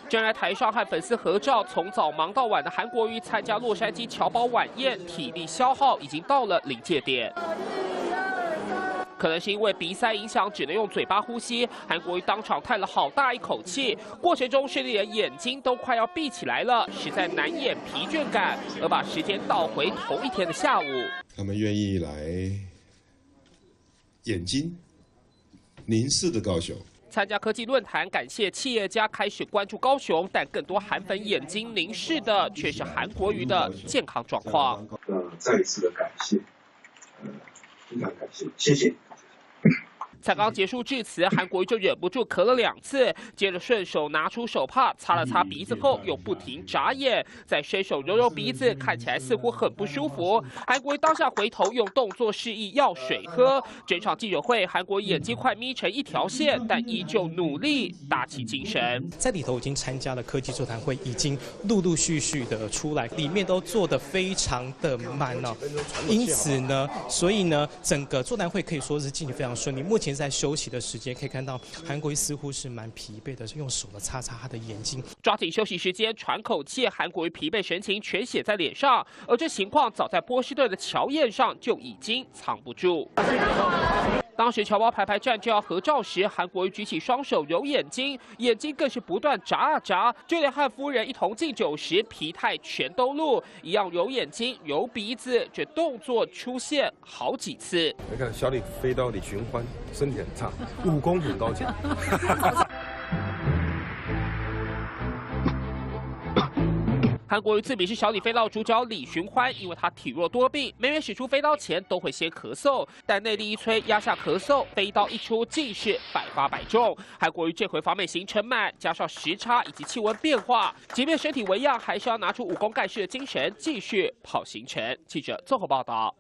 站在台上和粉丝合照，从早忙到晚的韩国瑜参加洛杉矶侨胞晚宴，体力消耗已经到了临界点。 可能是因为鼻塞影响，只能用嘴巴呼吸。韩国瑜当场叹了好大一口气，过程中甚至连眼睛都快要闭起来了，实在难掩疲倦感，而把时间倒回同一天的下午。他们愿意来眼睛凝视的高雄。 参加科技论坛，感谢企业家开始关注高雄，但更多韩粉眼睛凝视的却是韩国瑜的健康状况。再一次的感谢，非常感谢，谢谢。 才刚结束致辞，韩国瑜就忍不住咳了2次，接着顺手拿出手帕擦了擦鼻子后，又不停眨眼，再伸手揉揉鼻子，看起来似乎很不舒服。韩国瑜当下回头用动作示意要水喝。整场记者会，韩国瑜眼睛快眯成一条线，但依旧努力打起精神。在里头已经参加了科技座谈会，已经陆陆续续的出来，里面都做得非常的满哦。因此呢，所以呢，整个座谈会可以说是进行非常顺利。目前 在休息的时间，可以看到韩国瑜似乎是蛮疲惫的，用手擦擦他的眼睛，抓紧休息时间喘口气。韩国瑜疲惫神情全写在脸上，而这情况早在波士顿的乔宴上就已经藏不住。 当时侨胞排排站就要合照时，韩国瑜举起双手揉眼睛，眼睛更是不断眨啊眨，就连和夫人一同敬酒时，疲态全都露，一样揉眼睛、揉鼻子，这动作出现好几次。你看小李飞刀李寻欢身体很差，武功很高强。韩国瑜自比是小李飞刀主角李寻欢，因为他体弱多病，每每使出飞刀前都会先咳嗽，但内力一催压下咳嗽，飞刀一出尽是百发百中。韩国瑜这回访美行程满，加上时差以及气温变化，即便身体为恙，还是要拿出武功盖世的精神，继续跑行程。记者综合报道。